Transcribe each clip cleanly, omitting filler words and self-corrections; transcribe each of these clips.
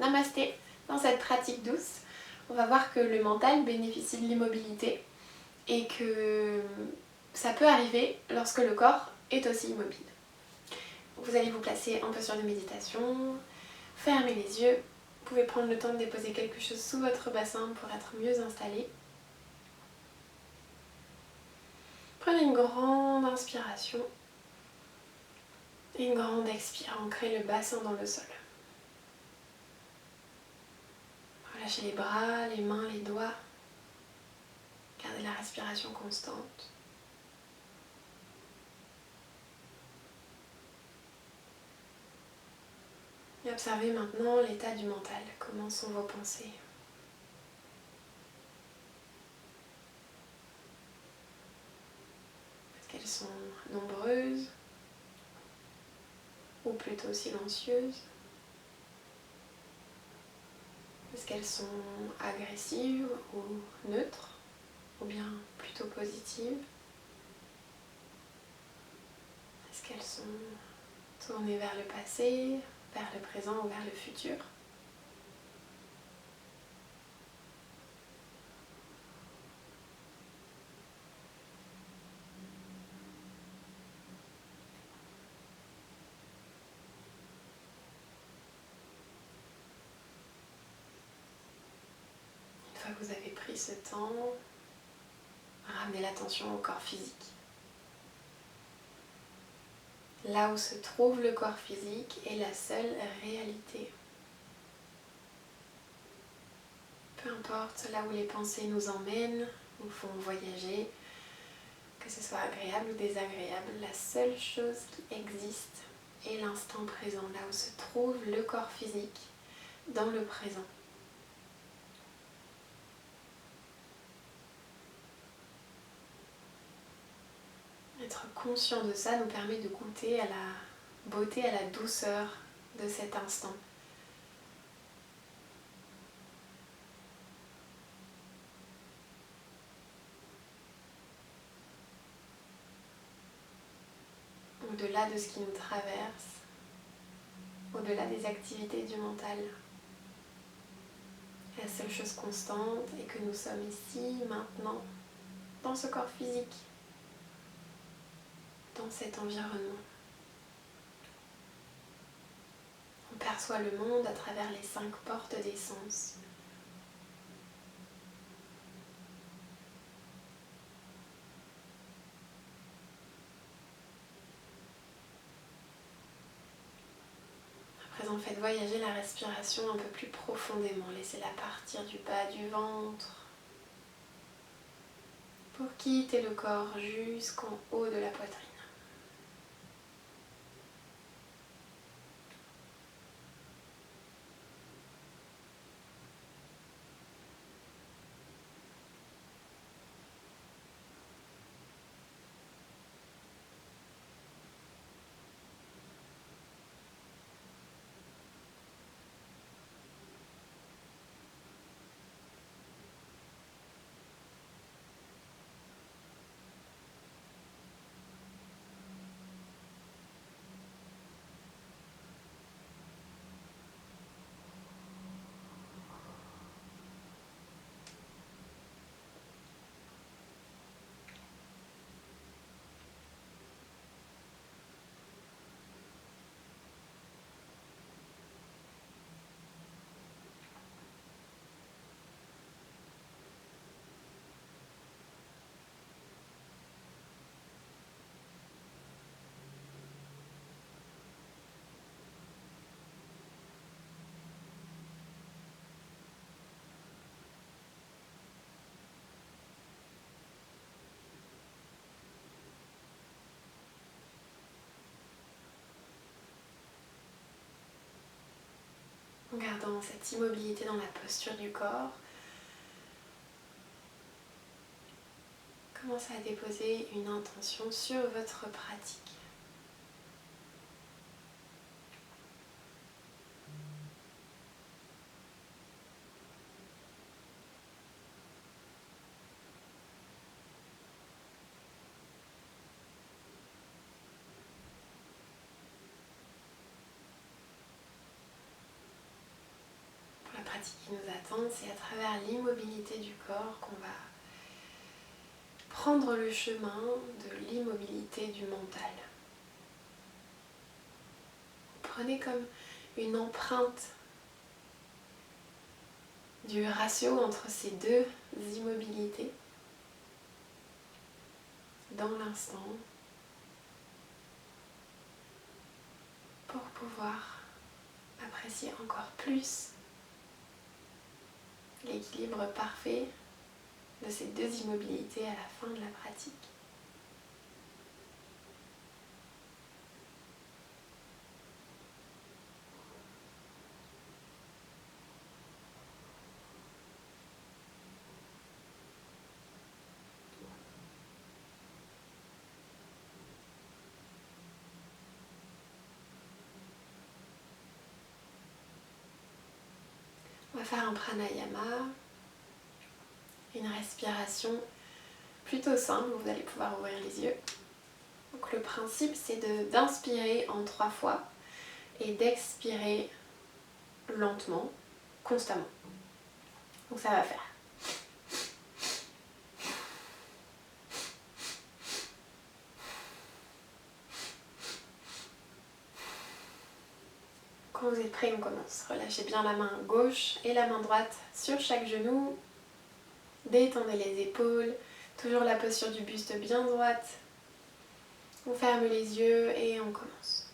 Namasté. Dans cette pratique douce, on va voir que le mental bénéficie de l'immobilité et que ça peut arriver lorsque le corps est aussi immobile. Vous allez vous placer en posture de méditation, fermez les yeux, vous pouvez prendre le temps de déposer quelque chose sous votre bassin pour être mieux installé. Prenez une grande inspiration et une grande expire, ancrez le bassin dans le sol. Relâchez les bras, les mains, les doigts. Gardez la respiration constante. Et observez maintenant l'état du mental. Comment sont vos pensées? Est-ce qu'elles sont nombreuses ou plutôt silencieuses? Est-ce qu'elles sont agressives ou neutres ou bien plutôt positives? Est-ce qu'elles sont tournées vers le passé, vers le présent ou vers le futur? Une fois que vous avez pris ce temps, ramenez l'attention au corps physique. Là où se trouve le corps physique est la seule réalité. Peu importe là où les pensées nous emmènent, nous font voyager, que ce soit agréable ou désagréable, la seule chose qui existe est l'instant présent, là où se trouve le corps physique dans le présent. Être conscient de ça nous permet de goûter à la beauté, à la douceur de cet instant. Au-delà de ce qui nous traverse, au-delà des activités du mental. La seule chose constante est que nous sommes ici, maintenant, dans ce corps physique, dans cet environnement. On perçoit le monde à travers les 5 portes des sens. À présent, faites voyager la respiration un peu plus profondément. Laissez-la partir du bas du ventre pour quitter le corps jusqu'en haut de la poitrine. En gardant cette immobilité dans la posture du corps, commencez à déposer une intention sur votre pratique. pratique qui nous attend, c'est à travers l'immobilité du corps qu'on va prendre le chemin de l'immobilité du mental. Prenez comme une empreinte du ratio entre ces deux immobilités dans l'instant pour pouvoir apprécier encore plus l'équilibre parfait de ces deux immobilités à la fin de la pratique. On va faire un pranayama, une respiration plutôt simple, vous allez pouvoir ouvrir les yeux. Donc le principe c'est d'inspirer en 3 fois et d'expirer lentement, constamment. Donc ça va faire. Quand vous êtes prêts, on commence. Relâchez bien la main gauche et la main droite sur chaque genou. Détendez les épaules. Toujours la posture du buste bien droite. On ferme les yeux et on commence.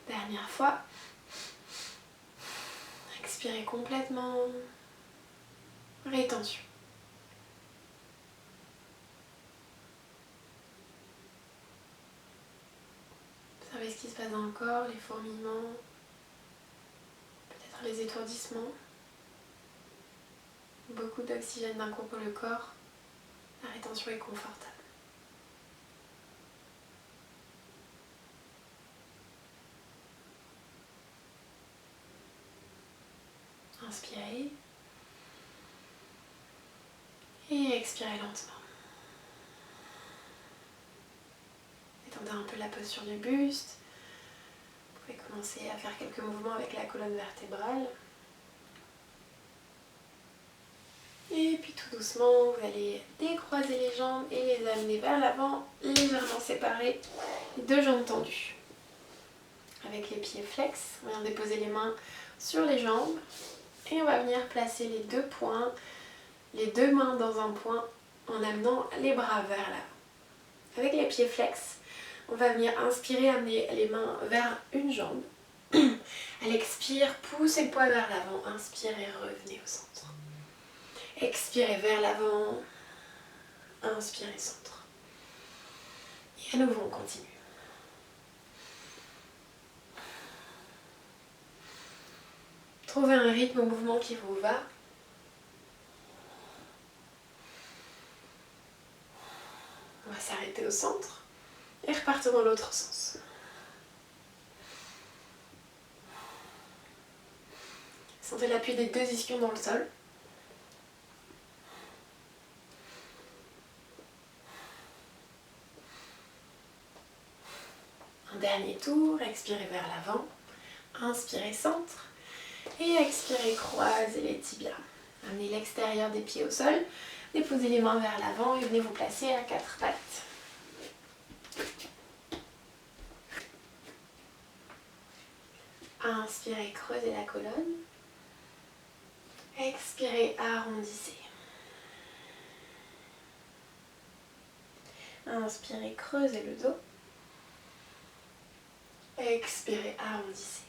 Dernière fois. Expirez complètement. Rétention. Observez ce qui se passe dans le corps, les fourmillements, peut-être les étourdissements. Beaucoup d'oxygène d'un coup pour le corps. La rétention est confortable. Inspirez. Et expirez lentement. Détendez un peu la posture du buste. Vous pouvez commencer à faire quelques mouvements avec la colonne vertébrale. Et puis tout doucement, vous allez décroiser les jambes et les amener vers l'avant, légèrement séparés, les deux jambes tendues. Avec les pieds flex, on vient déposer les mains sur les jambes et on va venir placer les deux poings, les deux mains dans un point en amenant les bras vers l'avant. Avec les pieds flex, on va venir inspirer, amener les mains vers une jambe. À l'expire, poussez le poids vers l'avant, inspirez, revenez au centre. Expirez vers l'avant, inspirez centre. Et à nouveau on continue. Trouvez un rythme au mouvement qui vous va. On va s'arrêter au centre et repartir dans l'autre sens. Sentez l'appui des deux ischions dans le sol. Un dernier tour, expirez vers l'avant, inspirez centre et expirez, croisez les tibias. Amenez l'extérieur des pieds au sol, déposez les mains vers l'avant et venez vous placer à quatre pattes. Inspirez, creusez la colonne. Expirez, arrondissez. Inspirez, creusez le dos. Expirez, arrondissez.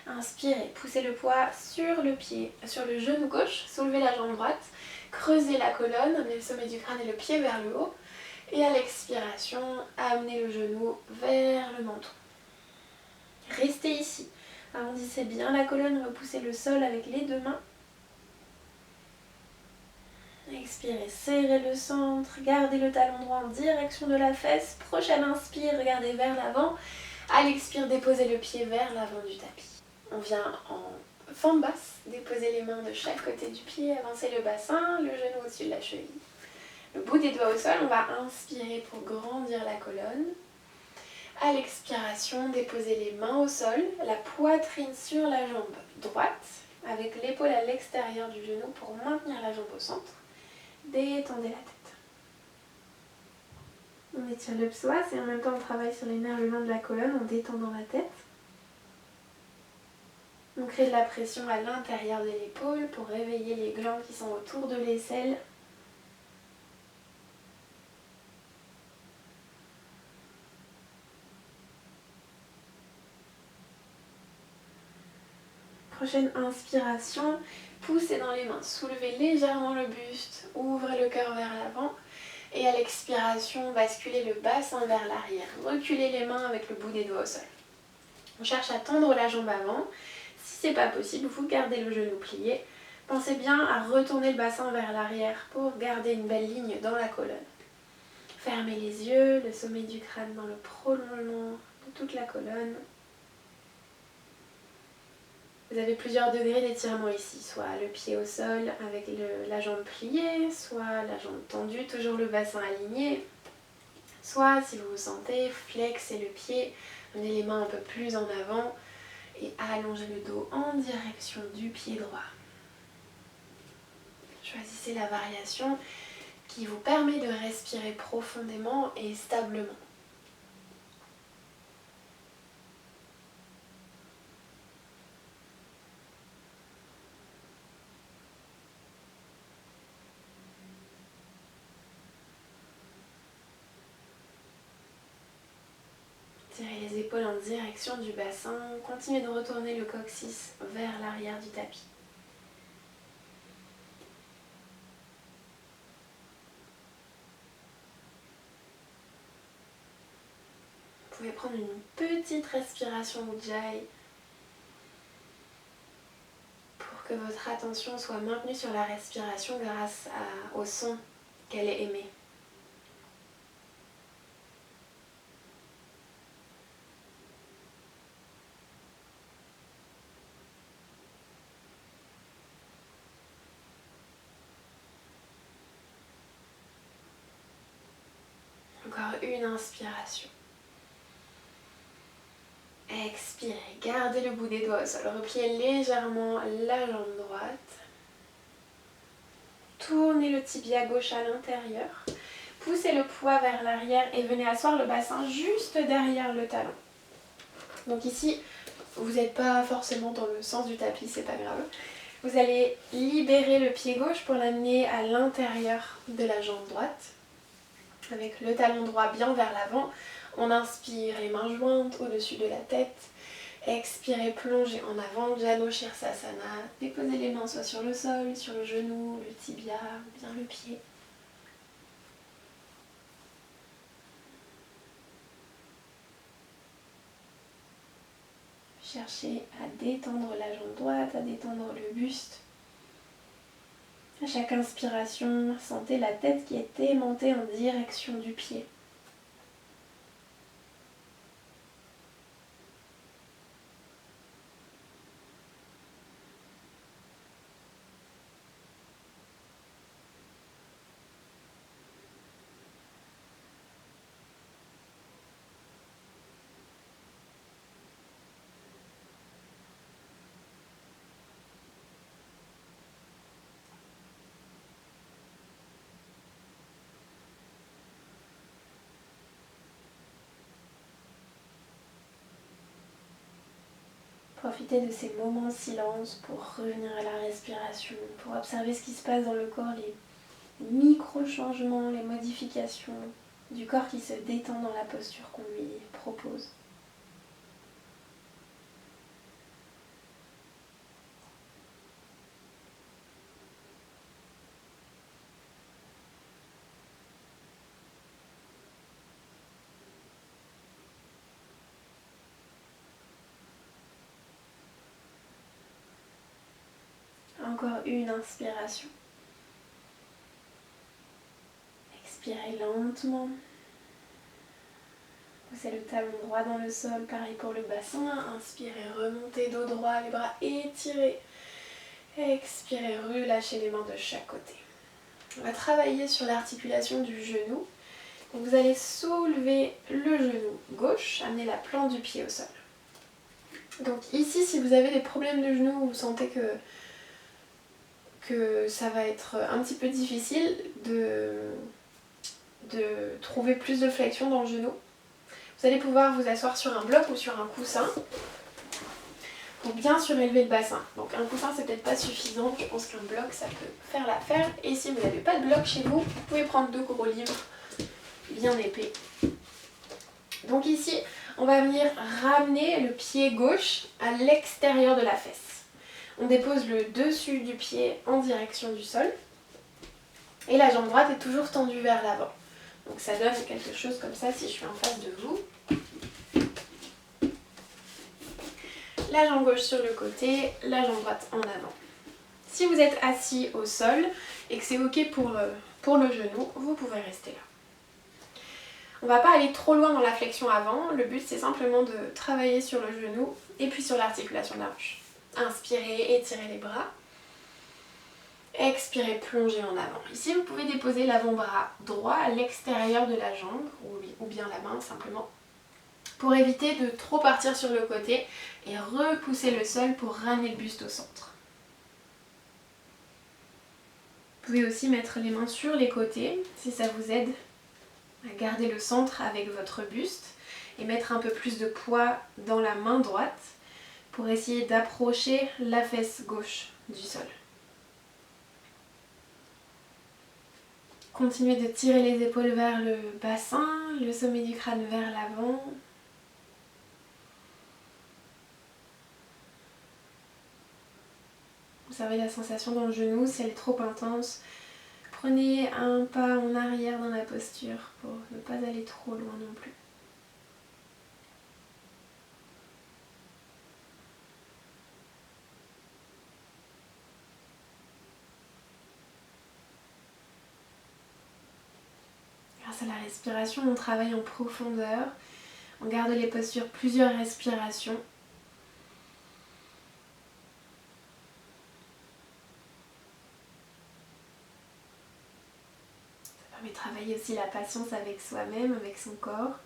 Inspirez, poussez le poids sur le pied, sur le genou gauche, soulevez la jambe droite, creusez la colonne, amenez le sommet du crâne et le pied vers le haut. Et à l'expiration, amenez le genou vers le menton. Restez ici. Arrondissez bien la colonne, repoussez le sol avec les deux mains. Expirez, serrez le centre, gardez le talon droit en direction de la fesse. Prochaine inspire, regardez vers l'avant. À l'expire, déposez le pied vers l'avant du tapis. On vient en forme basse, déposez les mains de chaque côté du pied, avancez le bassin, le genou au-dessus de la cheville. Le bout des doigts au sol, on va inspirer pour grandir la colonne. À l'expiration, déposez les mains au sol, la poitrine sur la jambe droite, avec l'épaule à l'extérieur du genou pour maintenir la jambe au centre. Détendez la tête. On étire le psoas et en même temps on travaille sur les nerfs le long de la colonne en détendant la tête. On crée de la pression à l'intérieur de l'épaule pour réveiller les glandes qui sont autour de l'aisselle. Prochaine inspiration, poussez dans les mains, soulevez légèrement le buste, ouvrez le cœur vers l'avant et à l'expiration, basculez le bassin vers l'arrière. Reculez les mains avec le bout des doigts au sol. On cherche à tendre la jambe avant. Si ce n'est pas possible, vous gardez le genou plié. Pensez bien à retourner le bassin vers l'arrière pour garder une belle ligne dans la colonne. Fermez les yeux, le sommet du crâne dans le prolongement de toute la colonne. Vous avez plusieurs degrés d'étirement ici, soit le pied au sol avec la jambe pliée, soit la jambe tendue, toujours le bassin aligné, soit si vous vous sentez, flexez le pied, amenez les mains un peu plus en avant et allongez le dos en direction du pied droit. Choisissez la variation qui vous permet de respirer profondément et stablement. Tirez les épaules en direction du bassin. Continuez de retourner le coccyx vers l'arrière du tapis. Vous pouvez prendre une petite respiration Ujjayi pour que votre attention soit maintenue sur la respiration grâce au son qu'elle émet. Encore une inspiration. Expirez, gardez le bout des doigts au sol, repliez légèrement la jambe droite. Tournez le tibia gauche à l'intérieur. Poussez le poids vers l'arrière et venez asseoir le bassin juste derrière le talon. Donc ici, vous n'êtes pas forcément dans le sens du tapis, c'est pas grave. Vous allez libérer le pied gauche pour l'amener à l'intérieur de la jambe droite. Avec le talon droit bien vers l'avant, on inspire les mains jointes au-dessus de la tête. Expirez, plongez en avant, Janu Sirsasana. Déposez les mains soit sur le sol, sur le genou, le tibia, bien le pied. Cherchez à détendre la jambe droite, à détendre le buste. À chaque inspiration, sentez la tête qui est aimantée en direction du pied. Profitez de ces moments de silence pour revenir à la respiration, pour observer ce qui se passe dans le corps, les micro-changements, les modifications. du corps qui se détend dans la posture qu'on lui propose. Encore une inspiration. Expirez lentement. Posez le talon droit dans le sol, pareil pour le bassin. Inspirez, remontez dos droit, les bras étirés. Expirez, relâchez les mains de chaque côté. On va travailler sur l'articulation du genou. Donc vous allez soulever le genou gauche, amener la plante du pied au sol. Donc ici, si vous avez des problèmes de genou, vous sentez que ça va être un petit peu difficile de trouver plus de flexion dans le genou. Vous allez pouvoir vous asseoir sur un bloc ou sur un coussin pour bien surélever le bassin. Donc un coussin c'est peut-être pas suffisant, je pense qu'un bloc ça peut faire l'affaire. Et si vous n'avez pas de bloc chez vous, vous pouvez prendre 2 gros livres bien épais. Donc ici, on va venir ramener le pied gauche à l'extérieur de la fesse. On dépose le dessus du pied en direction du sol. Et la jambe droite est toujours tendue vers l'avant. Donc ça donne quelque chose comme ça si je suis en face de vous. La jambe gauche sur le côté, la jambe droite en avant. Si vous êtes assis au sol et que c'est ok pour le genou, vous pouvez rester là. On ne va pas aller trop loin dans la flexion avant. Le but c'est simplement de travailler sur le genou et puis sur l'articulation de la hanche. Inspirez, étirez les bras. Expirez, plongez en avant. Ici, vous pouvez déposer l'avant-bras droit à l'extérieur de la jambe, ou bien la main simplement, pour éviter de trop partir sur le côté et repousser le sol pour ramener le buste au centre. Vous pouvez aussi mettre les mains sur les côtés, si ça vous aide à garder le centre avec votre buste, et mettre un peu plus de poids dans la main droite pour essayer d'approcher la fesse gauche du sol. Continuez de tirer les épaules vers le bassin, le sommet du crâne vers l'avant. Observez la sensation dans le genou, si elle est trop intense. Prenez un pas en arrière dans la posture pour ne pas aller trop loin non plus. Grâce à la respiration, on travaille en profondeur. On garde les postures plusieurs respirations. Ça permet de travailler aussi la patience avec soi-même, avec son corps.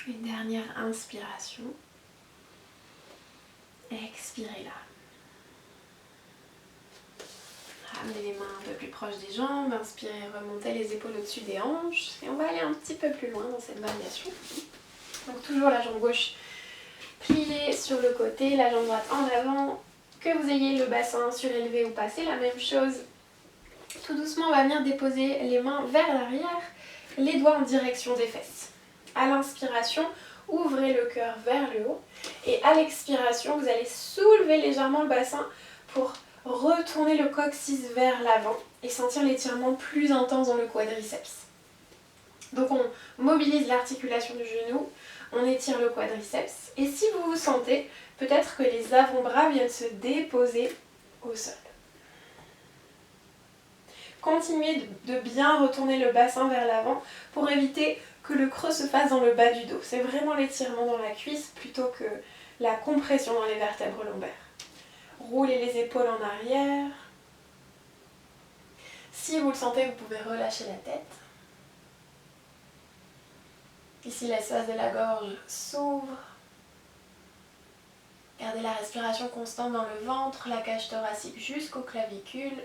Une dernière inspiration. Expirez là. Ramenez les mains un peu plus proches des jambes. Inspirez, remontez les épaules au-dessus des hanches. Et on va aller un petit peu plus loin dans cette variation. Donc toujours la jambe gauche pliée sur le côté, la jambe droite en avant. Que vous ayez le bassin surélevé ou pas, c'est la même chose. Tout doucement, on va venir déposer les mains vers l'arrière, les doigts en direction des fesses. À l'inspiration, ouvrez le cœur vers le haut. Et à l'expiration, vous allez soulever légèrement le bassin pour retourner le coccyx vers l'avant et sentir l'étirement plus intense dans le quadriceps. Donc on mobilise l'articulation du genou, on étire le quadriceps. Et si vous vous sentez, peut-être que les avant-bras viennent se déposer au sol. Continuez de bien retourner le bassin vers l'avant pour éviter que le creux se fasse dans le bas du dos. C'est vraiment l'étirement dans la cuisse plutôt que la compression dans les vertèbres lombaires. Roulez les épaules en arrière. Si vous le sentez, vous pouvez relâcher la tête. Ici, l'espace de la gorge s'ouvre. Gardez la respiration constante dans le ventre, la cage thoracique jusqu'aux clavicules.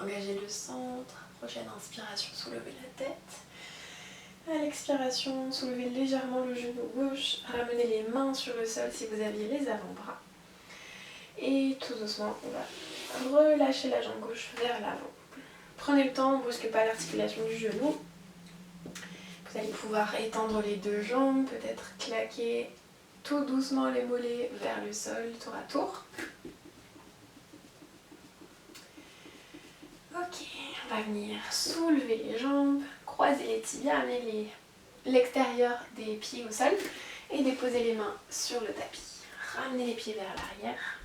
Engagez le centre. Prochaine inspiration, soulevez la tête. À l'expiration, soulevez légèrement le genou gauche. Ramenez les mains sur le sol si vous aviez les avant-bras. Et tout doucement, on va relâcher la jambe gauche vers l'avant. Prenez le temps, on ne brusque pas l'articulation du genou. Vous allez pouvoir étendre les deux jambes, peut-être claquer tout doucement les mollets vers le sol, tour à tour. Ok, on va venir soulever les jambes, croiser les tibias, amener l'extérieur des pieds au sol et déposer les mains sur le tapis. Ramenez les pieds vers l'arrière.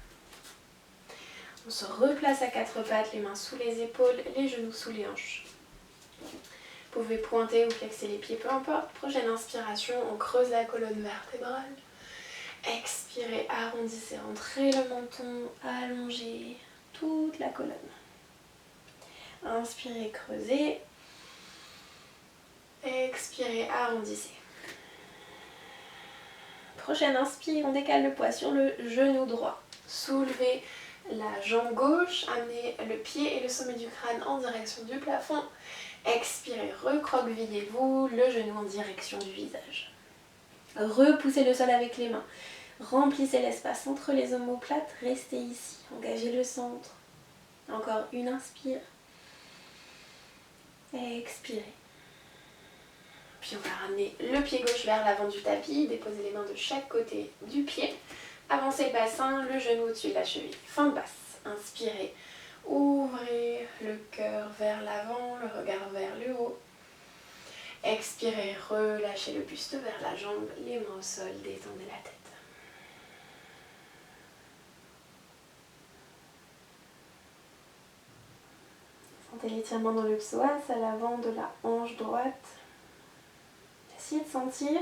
On se replace à quatre pattes, les mains sous les épaules, les genoux sous les hanches. Vous pouvez pointer ou flexer les pieds, peu importe. Prochaine inspiration, on creuse la colonne vertébrale. Expirez, arrondissez, rentrez le menton, allongez toute la colonne. Inspirez, creusez. Expirez, arrondissez. Prochaine inspire, on décale le poids sur le genou droit. Soulevez la jambe gauche, amenez le pied et le sommet du crâne en direction du plafond. Expirez, recroquevillez-vous, le genou en direction du visage. Repoussez le sol avec les mains. Remplissez l'espace entre les omoplates, restez ici, engagez le centre. Encore une inspire. Expirez. Puis on va ramener le pied gauche vers l'avant du tapis, déposer les mains de chaque côté du pied. Avancez le bassin, le genou au-dessus de la cheville. Fin de basse. Inspirez. Ouvrez le cœur vers l'avant, le regard vers le haut. Expirez, relâchez le buste vers la jambe, les mains au sol, détendez la tête. Sentez l'étirement dans le psoas à l'avant de la hanche droite. Essayez de sentir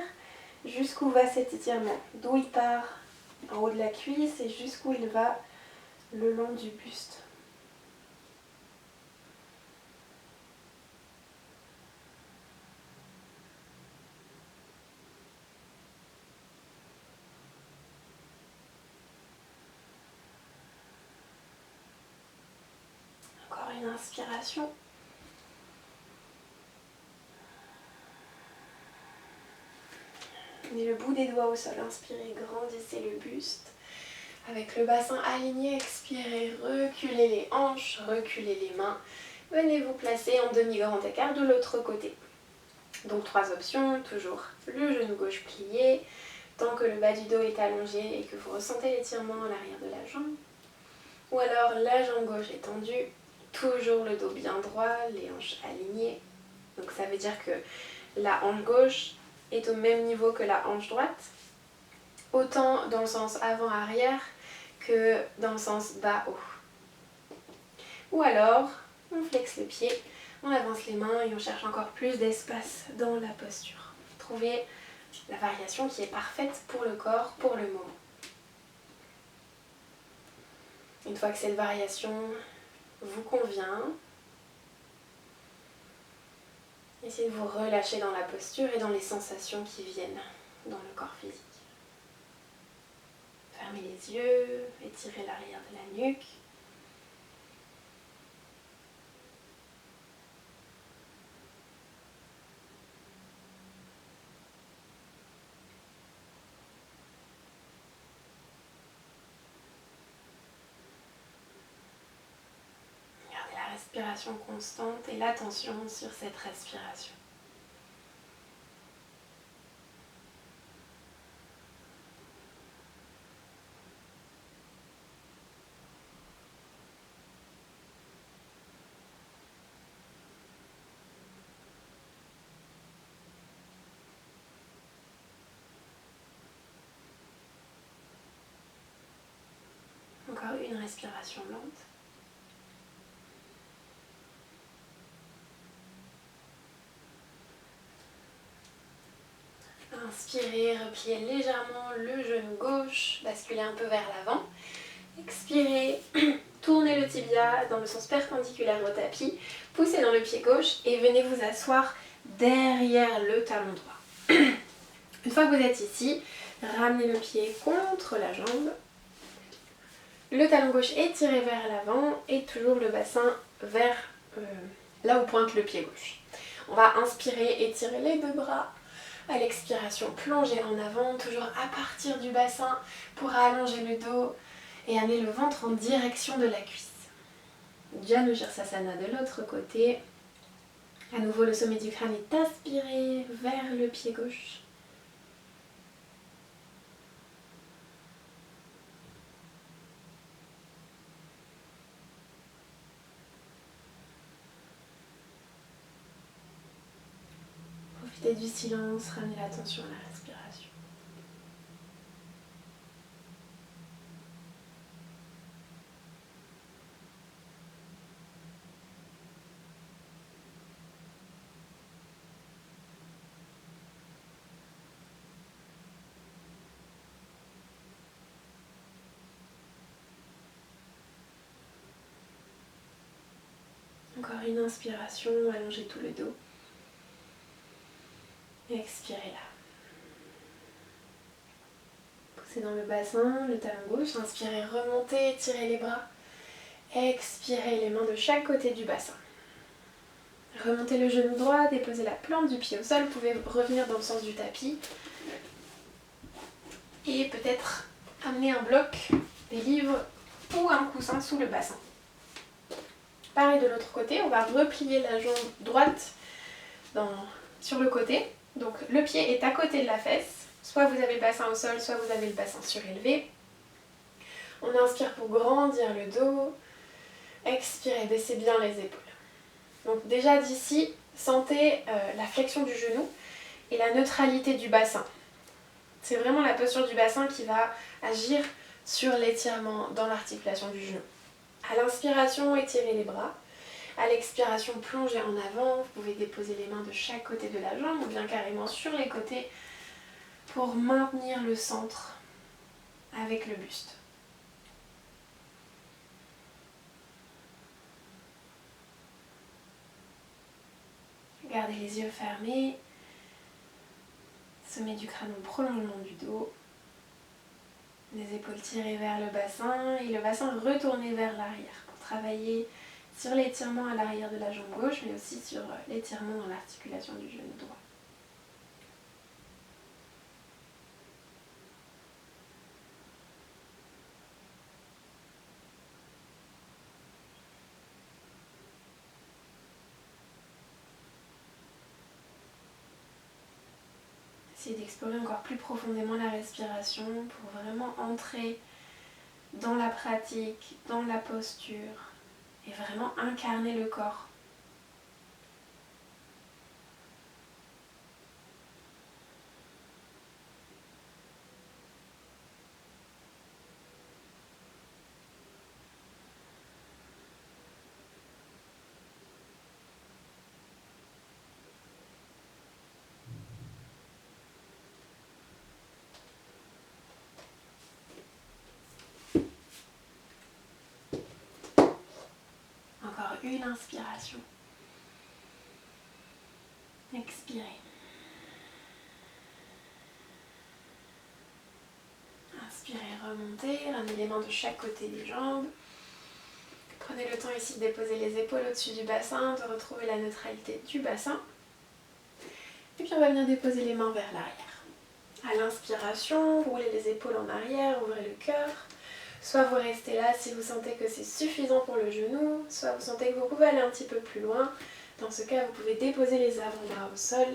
jusqu'où va cet étirement, d'où il part en haut de la cuisse et jusqu'où il va le long du buste. Encore une inspiration. Tenez le bout des doigts au sol, inspirez, grandissez le buste. Avec le bassin aligné, expirez, reculez les hanches, reculez les mains. Venez vous placer en demi-grand écart de l'autre côté. Donc 3 options, toujours le genou gauche plié, tant que le bas du dos est allongé et que vous ressentez l'étirement à l'arrière de la jambe. Ou alors la jambe gauche étendue, toujours le dos bien droit, les hanches alignées. Donc ça veut dire que la hanche gauche est au même niveau que la hanche droite, autant dans le sens avant-arrière que dans le sens bas-haut. Ou alors, on flexe le pied, on avance les mains et on cherche encore plus d'espace dans la posture. Trouvez la variation qui est parfaite pour le corps, pour le moment. Une fois que cette variation vous convient, essayez de vous relâcher dans la posture et dans les sensations qui viennent dans le corps physique. Fermez les yeux, étirez l'arrière de la nuque. Gardez la respiration constante et l'attention sur cette respiration. Encore une respiration lente. Inspirez, repliez légèrement le genou gauche, basculez un peu vers l'avant. Expirez, tournez le tibia dans le sens perpendiculaire au tapis, poussez dans le pied gauche et venez vous asseoir derrière le talon droit. Une fois que vous êtes ici, ramenez le pied contre la jambe. Le talon gauche est tiré vers l'avant et toujours le bassin vers là où pointe le pied gauche. On va inspirer, étirer les deux bras. À l'expiration, plonger en avant, toujours à partir du bassin pour allonger le dos et amener le ventre en direction de la cuisse. Janu Sirsasana de l'autre côté. À nouveau, le sommet du crâne est aspiré vers le pied gauche. Profitez du silence, ramenez l'attention à la respiration. Encore une inspiration, allongez tout le dos. Et expirez là. Poussez dans le bassin, le talon gauche. Inspirez, remontez, étirez les bras. Expirez les mains de chaque côté du bassin. Remontez le genou droit, déposez la plante du pied au sol. Vous pouvez revenir dans le sens du tapis. Et peut-être amener un bloc, des livres ou un coussin sous le bassin. Pareil de l'autre côté, on va replier la jambe droite sur le côté. Donc le pied est à côté de la fesse. Soit vous avez le bassin au sol, soit vous avez le bassin surélevé. On inspire pour grandir le dos. Expirez, baissez bien les épaules. Donc déjà d'ici, sentez la flexion du genou et la neutralité du bassin. C'est vraiment la posture du bassin qui va agir sur l'étirement dans l'articulation du genou. À l'inspiration, étirez les bras. À l'expiration, plongez en avant. Vous pouvez déposer les mains de chaque côté de la jambe ou bien carrément sur les côtés pour maintenir le centre avec le buste. Gardez les yeux fermés. Sommet du crâne en prolongement du dos. Les épaules tirées vers le bassin et le bassin retourné vers l'arrière pour travailler sur l'étirement à l'arrière de la jambe gauche, mais aussi sur l'étirement dans l'articulation du genou droit. Essayez d'explorer encore plus profondément la respiration pour vraiment entrer dans la pratique, dans la posture et vraiment incarner le corps. Encore une inspiration. Expirez. Inspirez, remontez, ramenez les mains de chaque côté des jambes. Prenez le temps ici de déposer les épaules au-dessus du bassin, de retrouver la neutralité du bassin. Et puis on va venir déposer les mains vers l'arrière. À l'inspiration, roulez les épaules en arrière, ouvrez le cœur. Soit vous restez là si vous sentez que c'est suffisant pour le genou, soit vous sentez que vous pouvez aller un petit peu plus loin. Dans ce cas, vous pouvez déposer les avant-bras au sol.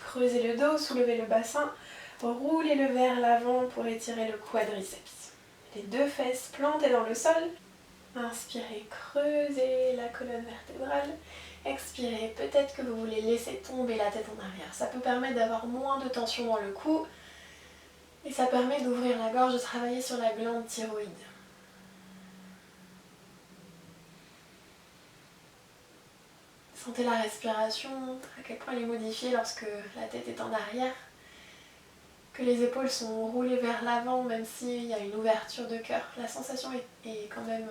Creusez le dos, soulevez le bassin, roulez-le vers l'avant pour étirer le quadriceps. Les deux fesses plantées dans le sol. Inspirez, creusez la colonne vertébrale. Expirez, peut-être que vous voulez laisser tomber la tête en arrière. Ça peut permettre d'avoir moins de tension dans le cou. Et ça permet d'ouvrir la gorge, de travailler sur la glande thyroïde. Sentez la respiration, à quel point elle est modifiée lorsque la tête est en arrière. Que les épaules sont roulées vers l'avant, même s'il y a une ouverture de cœur. La sensation est quand même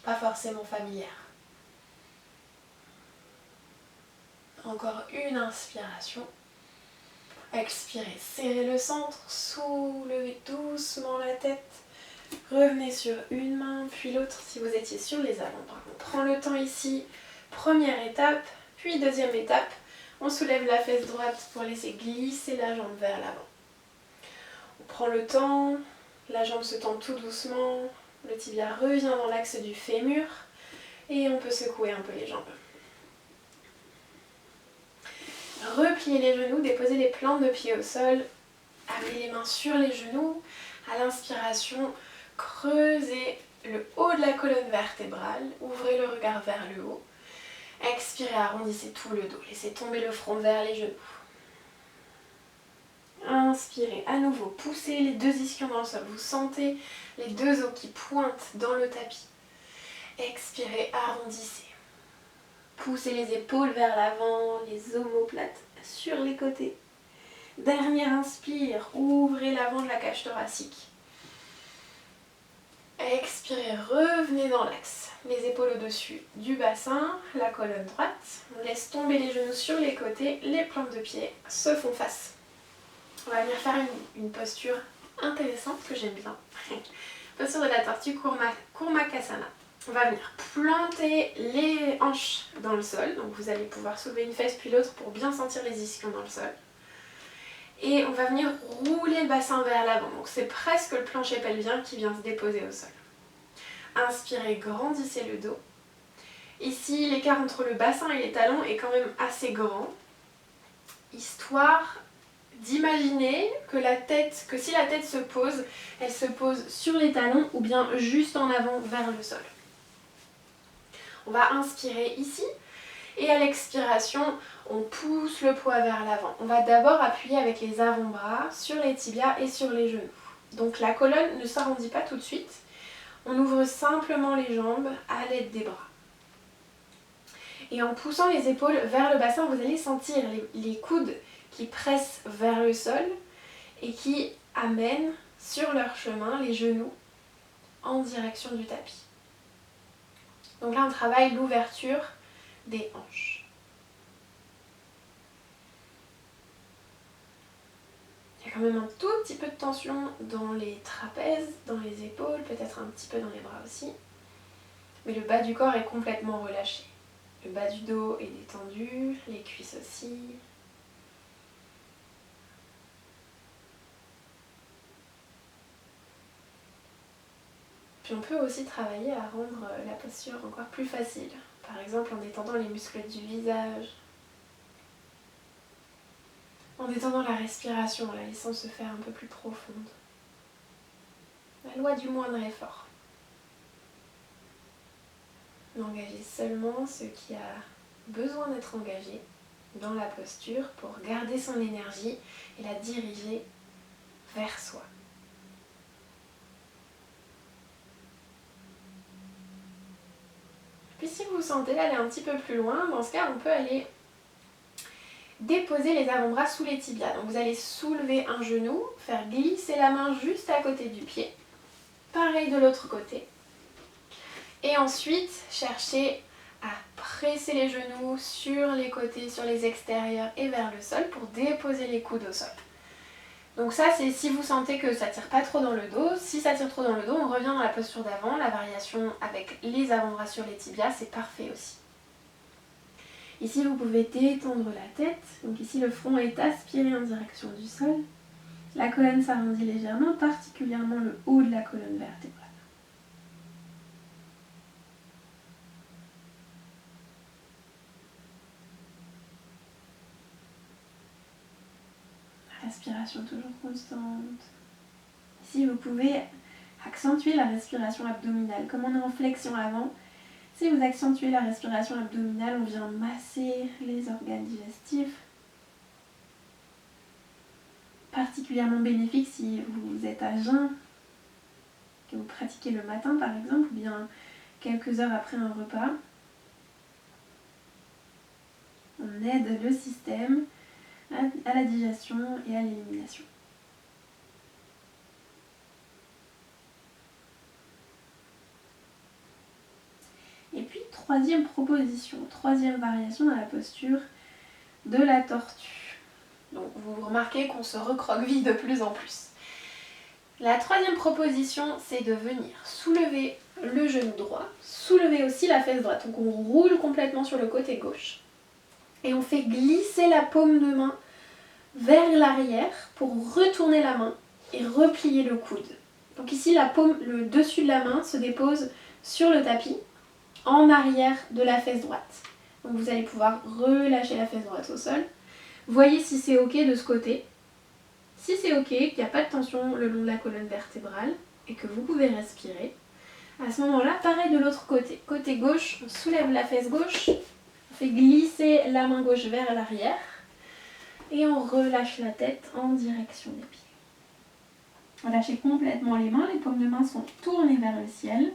pas forcément familière. Encore une inspiration. Expirez, serrez le centre, soulevez doucement la tête. Revenez sur une main, puis l'autre si vous étiez sur les avant-bras. On prend le temps ici, première étape, puis deuxième étape. On soulève la fesse droite pour laisser glisser la jambe vers l'avant. On prend le temps, la jambe se tend tout doucement, le tibia revient dans l'axe du fémur et on peut secouer un peu les jambes. Repliez les genoux, déposez les plantes de pied au sol, amenez les mains sur les genoux. À l'inspiration, creusez le haut de la colonne vertébrale, ouvrez le regard vers le haut. Expirez, arrondissez tout le dos, laissez tomber le front vers les genoux. Inspirez, à nouveau, poussez les deux ischions dans le sol. Vous sentez les deux os qui pointent dans le tapis. Expirez, arrondissez. Poussez les épaules vers l'avant, les omoplates sur les côtés. Dernière inspire, ouvrez l'avant de la cage thoracique. Expirez, revenez dans l'axe. Les épaules au-dessus du bassin, la colonne droite. On laisse tomber les genoux sur les côtés, les plantes de pied se font face. On va venir faire une posture intéressante que j'aime bien. Posture de la tortue Kurmakasana. On va venir planter les hanches dans le sol. Donc vous allez pouvoir soulever une fesse puis l'autre pour bien sentir les ischions dans le sol. Et on va venir rouler le bassin vers l'avant. Donc c'est presque le plancher pelvien qui vient se déposer au sol. Inspirez, grandissez le dos. Ici, l'écart entre le bassin et les talons est quand même assez grand. Histoire d'imaginer que si la tête se pose, elle se pose sur les talons ou bien juste en avant vers le sol. On va inspirer ici et à l'expiration, on pousse le poids vers l'avant. On va d'abord appuyer avec les avant-bras sur les tibias et sur les genoux. Donc la colonne ne s'arrondit pas tout de suite. On ouvre simplement les jambes à l'aide des bras. Et en poussant les épaules vers le bassin, vous allez sentir les coudes qui pressent vers le sol et qui amènent sur leur chemin les genoux en direction du tapis. Donc là, on travaille l'ouverture des hanches. Il y a quand même un tout petit peu de tension dans les trapèzes, dans les épaules, peut-être un petit peu dans les bras aussi. Mais le bas du corps est complètement relâché. Le bas du dos est détendu, les cuisses aussi. Puis on peut aussi travailler à rendre la posture encore plus facile. Par exemple en détendant les muscles du visage, en détendant la respiration, en la laissant se faire un peu plus profonde. La loi du moindre effort. Engagez seulement ce qui a besoin d'être engagé dans la posture pour garder son énergie et la diriger vers soi. Puis si vous sentez aller un petit peu plus loin, dans ce cas on peut aller déposer les avant-bras sous les tibias. Donc vous allez soulever un genou, faire glisser la main juste à côté du pied. Pareil de l'autre côté. Et ensuite, cherchez à presser les genoux sur les côtés, sur les extérieurs et vers le sol pour déposer les coudes au sol. Donc ça, c'est si vous sentez que ça tire pas trop dans le dos. Si ça tire trop dans le dos, on revient dans la posture d'avant. La variation avec les avant-bras sur les tibias, c'est parfait aussi. Ici, vous pouvez détendre la tête. Donc ici, le front est aspiré en direction du sol. La colonne s'arrondit légèrement, particulièrement le haut de la colonne vertébrale. Respiration toujours constante. Ici, vous pouvez accentuer la respiration abdominale. Comme on est en flexion avant, si vous accentuez la respiration abdominale, on vient masser les organes digestifs. Particulièrement bénéfique si vous êtes à jeun, que vous pratiquez le matin par exemple, ou bien quelques heures après un repas. On aide le système à la digestion et à l'élimination. Et puis, troisième proposition, troisième variation dans la posture de la tortue. Donc vous remarquez qu'on se recroqueville de plus en plus. La troisième proposition, c'est de venir soulever le genou droit, soulever aussi la fesse droite. Donc on roule complètement sur le côté gauche. Et on fait glisser la paume de main vers l'arrière pour retourner la main et replier le coude. Donc ici, le dessus de la main se dépose sur le tapis en arrière de la fesse droite. Donc vous allez pouvoir relâcher la fesse droite au sol. Voyez si c'est ok de ce côté. Si c'est ok, qu'il n'y a pas de tension le long de la colonne vertébrale et que vous pouvez respirer, à ce moment-là, pareil de l'autre côté. Côté gauche, on soulève la fesse gauche, on fait glisser la main gauche vers l'arrière et on relâche la tête en direction des pieds. Relâchez complètement les mains, les paumes de main sont tournées vers le ciel.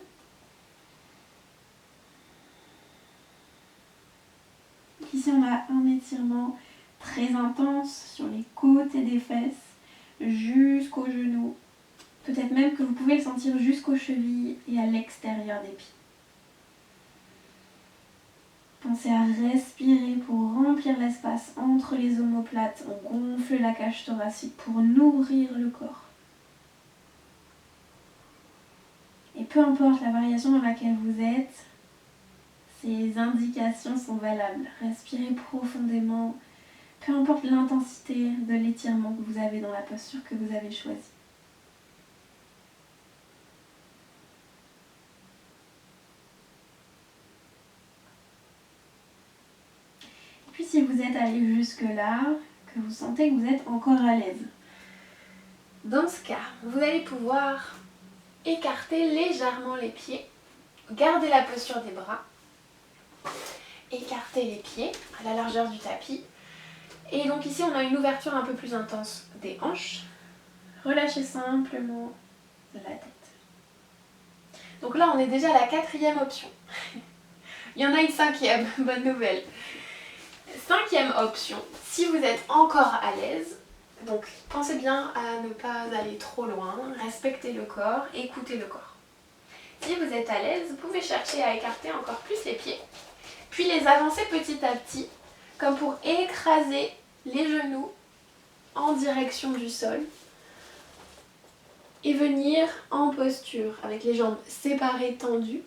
Ici, on a un étirement très intense sur les côtés des fesses, jusqu'aux genoux. Peut-être même que vous pouvez le sentir jusqu'aux chevilles et à l'extérieur des pieds. Pensez à respirer pour remplir l'espace entre les omoplates. On gonfle la cage thoracique pour nourrir le corps. Et peu importe la variation dans laquelle vous êtes, ces indications sont valables. Respirez profondément, peu importe l'intensité de l'étirement que vous avez dans la posture que vous avez choisie. Et puis si vous êtes allé jusque-là, que vous sentez que vous êtes encore à l'aise, dans ce cas, vous allez pouvoir écarter légèrement les pieds, garder la posture des bras, écarter les pieds à la largeur du tapis. Et donc ici, on a une ouverture un peu plus intense des hanches. Relâchez simplement la tête. Donc là, on est déjà à la quatrième option. Il y en a une cinquième, bonne nouvelle. Cinquième option, si vous êtes encore à l'aise, donc pensez bien à ne pas aller trop loin, respectez le corps, écoutez le corps. Si vous êtes à l'aise, vous pouvez chercher à écarter encore plus les pieds, puis les avancer petit à petit, comme pour écraser les genoux en direction du sol et venir en posture avec les jambes séparées, tendues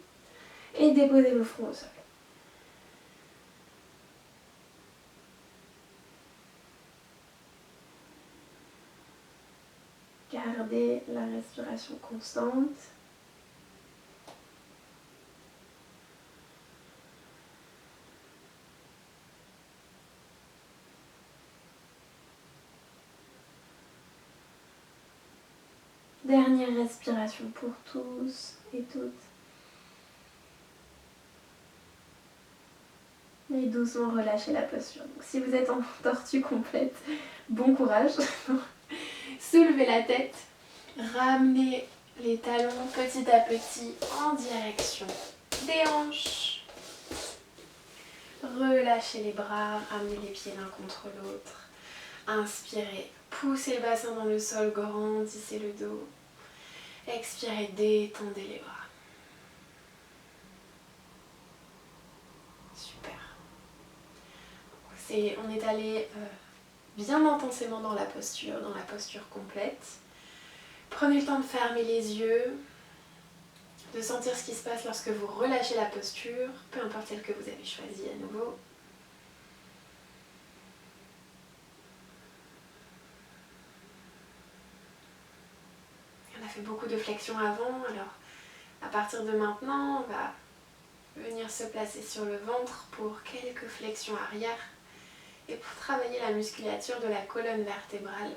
et déposer le front au sol. Gardez la respiration constante. Dernière respiration pour tous et toutes. Et doucement relâchez la posture. Donc, si vous êtes en tortue complète, bon courage. Soulevez la tête, ramenez les talons petit à petit en direction des hanches. Relâchez les bras, ramenez les pieds l'un contre l'autre. Inspirez, poussez le bassin dans le sol, grandissez le dos. Expirez, détendez les bras. Super. On est allé bien intensément dans la posture complète. Prenez le temps de fermer les yeux, de sentir ce qui se passe lorsque vous relâchez la posture, peu importe celle que vous avez choisie à nouveau. On a fait beaucoup de flexions avant, alors à partir de maintenant, on va venir se placer sur le ventre pour quelques flexions arrière et pour travailler la musculature de la colonne vertébrale.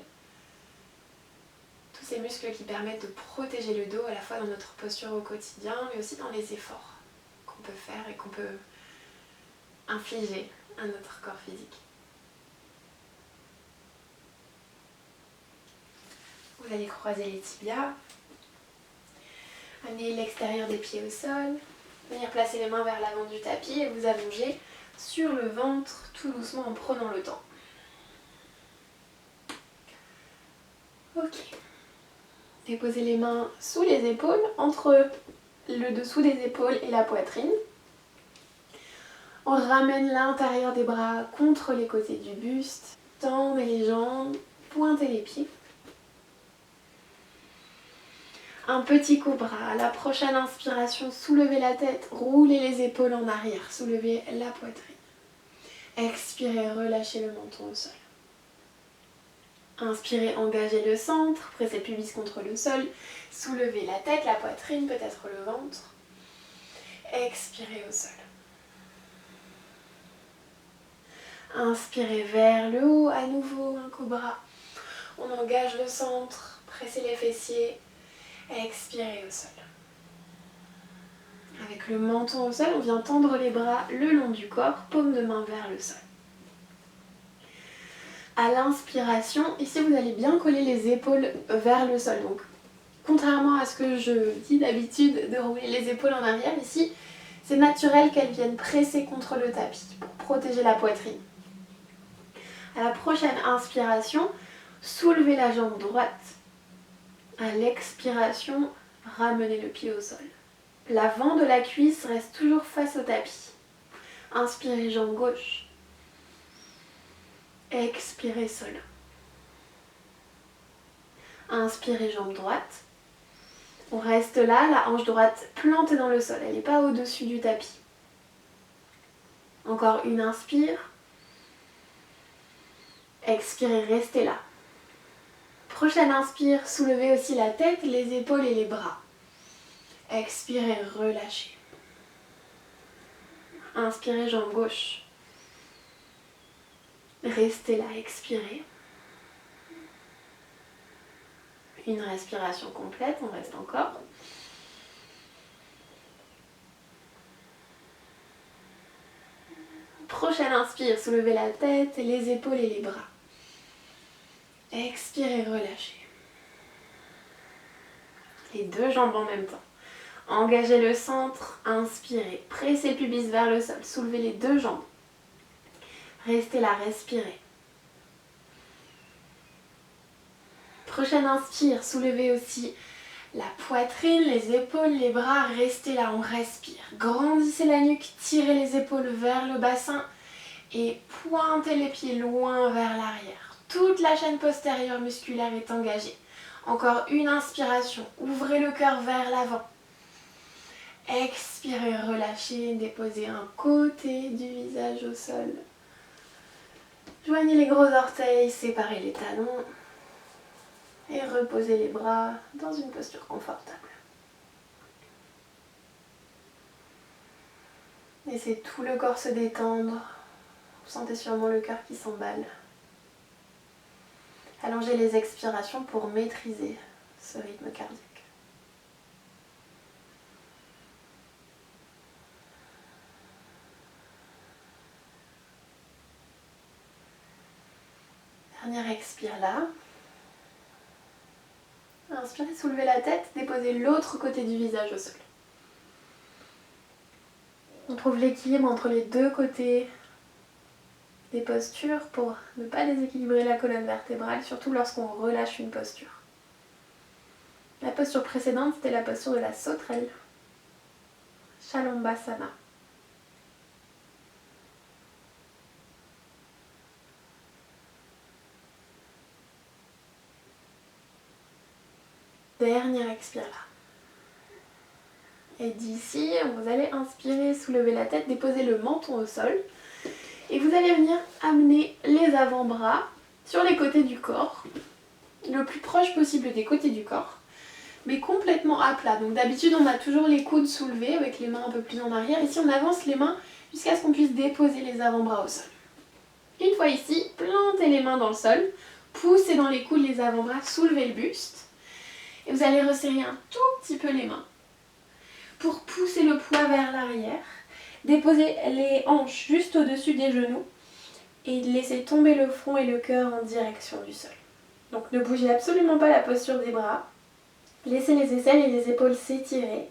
Tous ces muscles qui permettent de protéger le dos à la fois dans notre posture au quotidien, mais aussi dans les efforts qu'on peut faire et qu'on peut infliger à notre corps physique. Vous allez croiser les tibias, amener l'extérieur des pieds au sol, venir placer les mains vers l'avant du tapis et vous allonger sur le ventre tout doucement en prenant le temps. Ok. Déposez les mains sous les épaules, entre le dessous des épaules et la poitrine. On ramène l'intérieur des bras contre les côtés du buste. tendez les jambes, pointez les pieds. Un petit cobra. À la prochaine inspiration, soulevez la tête, roulez les épaules en arrière, soulevez la poitrine. Expirez, relâchez le menton au sol. Inspirez, engagez le centre, pressez le pubis contre le sol, soulevez la tête, la poitrine, peut-être le ventre. Expirez au sol. Inspirez vers le haut, à nouveau un cobra. On engage le centre, pressez les fessiers, expirez au sol. Avec le menton au sol, on vient tendre les bras le long du corps, paume de main vers le sol. À l'inspiration, ici vous allez bien coller les épaules vers le sol. Donc, contrairement à ce que je dis d'habitude de rouler les épaules en arrière, ici c'est naturel qu'elles viennent presser contre le tapis pour protéger la poitrine. À la prochaine inspiration, soulevez la jambe droite. À l'expiration, ramenez le pied au sol. L'avant de la cuisse reste toujours face au tapis. Inspirez, jambe gauche. Expirez, sol. Inspirez, jambe droite. On reste là, la hanche droite plantée dans le sol. Elle n'est pas au-dessus du tapis. Encore une inspire. Expirez, restez là. Prochaine inspire, soulevez aussi la tête, les épaules et les bras. Expirez, relâchez. Inspirez, jambe gauche. Restez là, expirez. Une respiration complète, on reste encore. Prochaine inspire, soulevez la tête, les épaules et les bras. Expirez, relâchez. Les deux jambes en même temps. Engagez le centre, inspirez. Pressez le pubis vers le sol, soulevez les deux jambes. Restez là, respirez. Prochaine inspire, soulevez aussi la poitrine, les épaules, les bras. Restez là, on respire. Grandissez la nuque, tirez les épaules vers le bassin et pointez les pieds loin vers l'arrière. Toute la chaîne postérieure musculaire est engagée. Encore une inspiration, ouvrez le cœur vers l'avant. Expirez, relâchez, déposez un côté du visage au sol. Joignez les gros orteils, séparez les talons et reposez les bras dans une posture confortable. Laissez tout le corps se détendre. Vous sentez sûrement le cœur qui s'emballe. Allongez les expirations pour maîtriser ce rythme cardiaque. Dernière expire là. Inspirez, soulevez la tête, déposez l'autre côté du visage au sol. On trouve l'équilibre entre les deux côtés des postures pour ne pas déséquilibrer la colonne vertébrale, surtout lorsqu'on relâche une posture. La posture précédente, c'était la posture de la sauterelle, Shalambhasana. Dernière expire là. Et d'ici, vous allez inspirer, soulever la tête, déposer le menton au sol. Et vous allez venir amener les avant-bras sur les côtés du corps, le plus proche possible des côtés du corps, mais complètement à plat. Donc d'habitude, on a toujours les coudes soulevés avec les mains un peu plus en arrière. Ici, on avance les mains jusqu'à ce qu'on puisse déposer les avant-bras au sol. Une fois ici, plantez les mains dans le sol, poussez dans les coudes les avant-bras, soulevez le buste. Et vous allez resserrer un tout petit peu les mains pour pousser le poids vers l'arrière. Déposez les hanches juste au-dessus des genoux et laissez tomber le front et le cœur en direction du sol. Donc ne bougez absolument pas la posture des bras. Laissez les aisselles et les épaules s'étirer.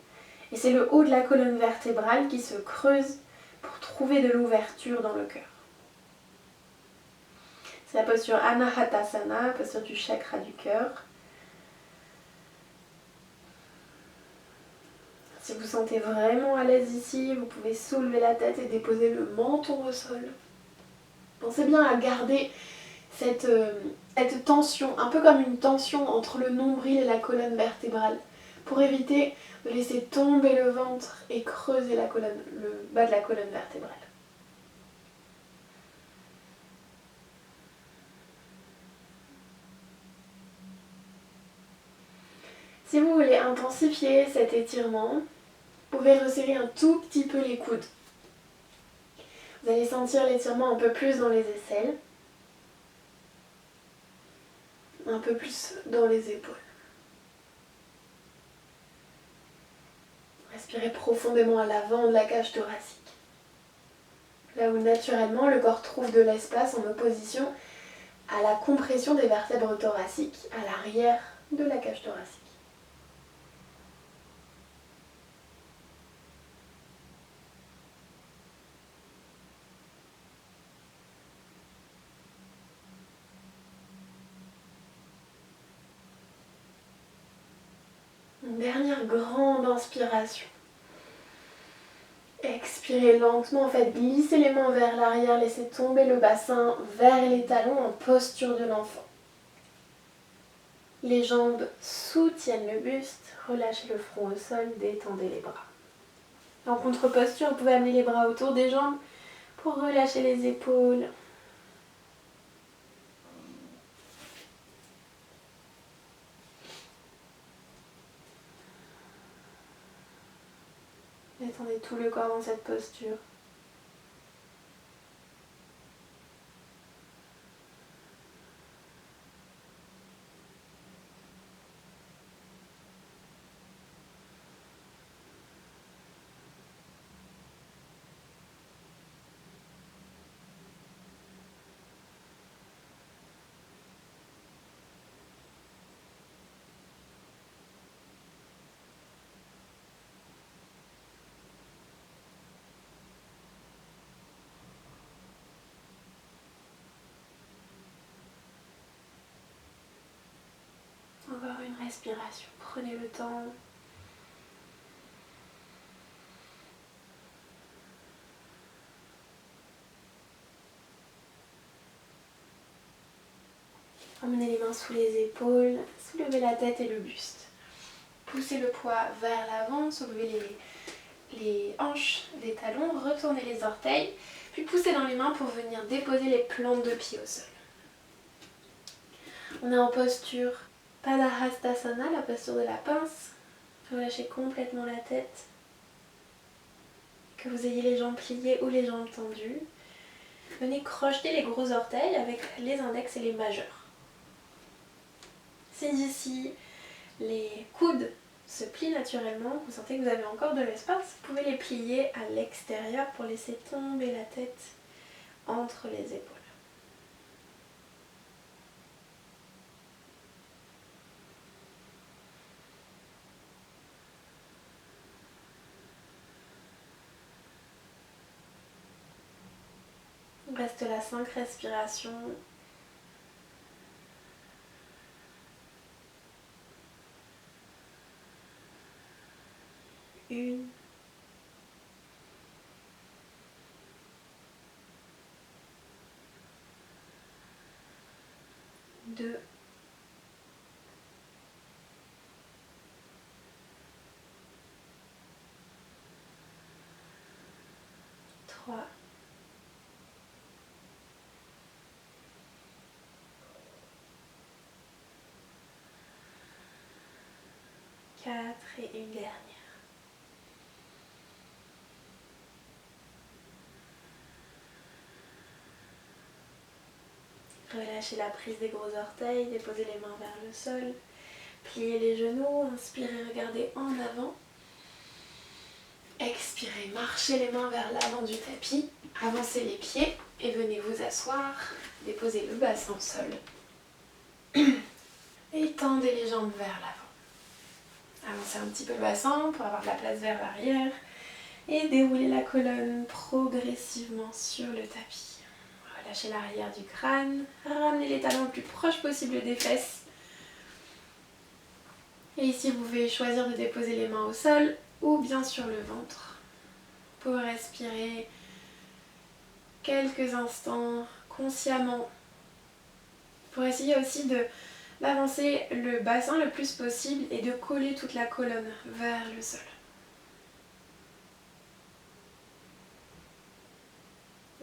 Et c'est le haut de la colonne vertébrale qui se creuse pour trouver de l'ouverture dans le cœur. C'est la posture Anahatasana, posture du chakra du cœur. Si vous sentez vraiment à l'aise ici, vous pouvez soulever la tête et déposer le menton au sol. Pensez bien à garder cette tension, un peu comme une tension entre le nombril et la colonne vertébrale, pour éviter de laisser tomber le ventre et creuser le bas de la colonne vertébrale. Si vous voulez intensifier cet étirement, vous pouvez resserrer un tout petit peu les coudes. Vous allez sentir l'étirement un peu plus dans les aisselles, un peu plus dans les épaules. Respirez profondément à l'avant de la cage thoracique. Là où naturellement le corps trouve de l'espace en opposition à la compression des vertèbres thoraciques à l'arrière de la cage thoracique. Une dernière grande inspiration. Expirez lentement, faites glisser les mains vers l'arrière, laissez tomber le bassin vers les talons en posture de l'enfant. Les jambes soutiennent le buste, relâchez le front au sol, détendez les bras. En contre-posture, vous pouvez amener les bras autour des jambes pour relâcher les épaules. Détendez tout le corps dans cette posture. Encore une respiration, prenez le temps. Emmenez les mains sous les épaules, soulevez la tête et le buste. Poussez le poids vers l'avant, soulevez les hanches des talons, retournez les orteils, puis poussez dans les mains pour venir déposer les plantes de pied au sol. On est en posture Padahastasana, la posture de la pince. Relâchez complètement la tête. Que vous ayez les jambes pliées ou les jambes tendues. Venez crocheter les gros orteils avec les index et les majeurs. Si ici les coudes se plient naturellement, vous sentez que vous avez encore de l'espace, vous pouvez les plier à l'extérieur pour laisser tomber la tête entre les épaules. Il reste là 5 respirations. Une. Deux. Trois. 4 et une dernière. Relâchez la prise des gros orteils, déposez les mains vers le sol, pliez les genoux, inspirez, regardez en avant. Expirez, marchez les mains vers l'avant du tapis, avancez les pieds et venez vous asseoir, déposez le bassin au sol. Et tendez les jambes vers l'avant. Avancez un petit peu le bassin pour avoir de la place vers l'arrière et déroulez la colonne progressivement sur le tapis. Relâchez l'arrière du crâne, ramenez les talons le plus proche possible des fesses. Et ici, vous pouvez choisir de déposer les mains au sol ou bien sur le ventre. Pour respirer quelques instants consciemment Pour essayer aussi d'avancer le bassin le plus possible et de coller toute la colonne vers le sol.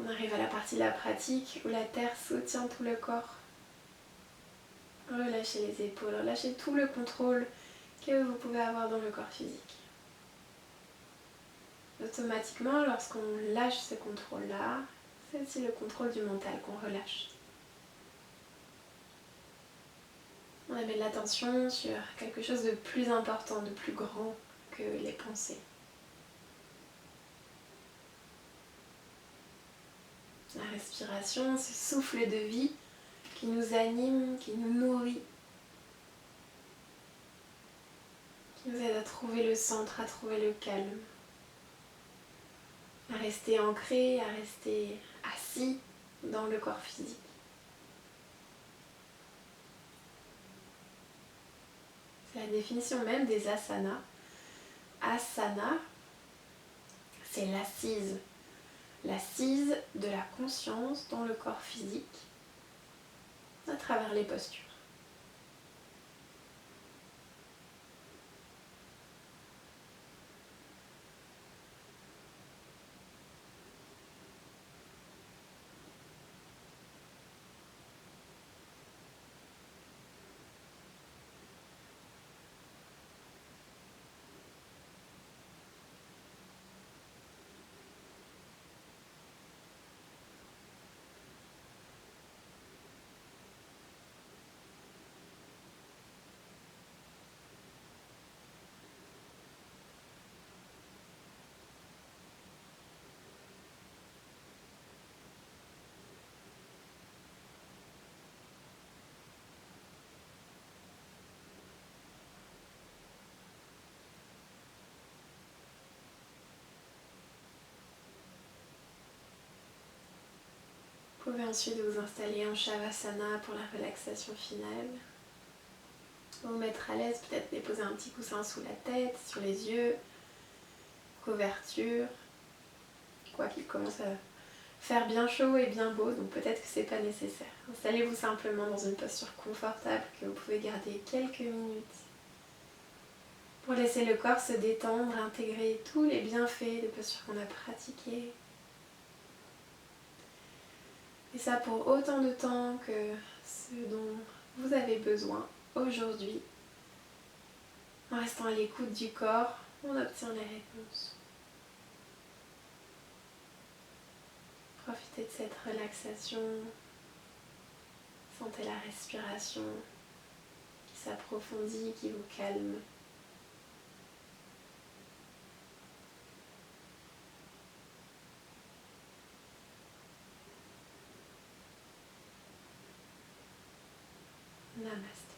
On arrive à la partie de la pratique où la terre soutient tout le corps. Relâchez les épaules, relâchez tout le contrôle que vous pouvez avoir dans le corps physique. Automatiquement, lorsqu'on lâche ce contrôle-là, c'est aussi le contrôle du mental qu'on relâche. On amène l'attention sur quelque chose de plus important, de plus grand que les pensées. La respiration, ce souffle de vie qui nous anime, qui nous nourrit, qui nous aide à trouver le centre, à trouver le calme, à rester ancré, à rester assis dans le corps physique. C'est la définition même des asanas. Asana, c'est l'assise de la conscience dans le corps physique à travers les postures. Vous pouvez ensuite vous installer en Shavasana pour la relaxation finale. Vous mettre à l'aise, peut-être déposer un petit coussin sous la tête, sur les yeux, couverture, quoi qu'il commence à faire bien chaud et bien beau, donc peut-être que c'est pas nécessaire. Installez-vous simplement dans une posture confortable que vous pouvez garder quelques minutes pour laisser le corps se détendre, intégrer tous les bienfaits des postures qu'on a pratiquées. Et ça pour autant de temps que ce dont vous avez besoin aujourd'hui. En restant à l'écoute du corps, on obtient les réponses. Profitez de cette relaxation. Sentez la respiration qui s'approfondit, qui vous calme. Namaste.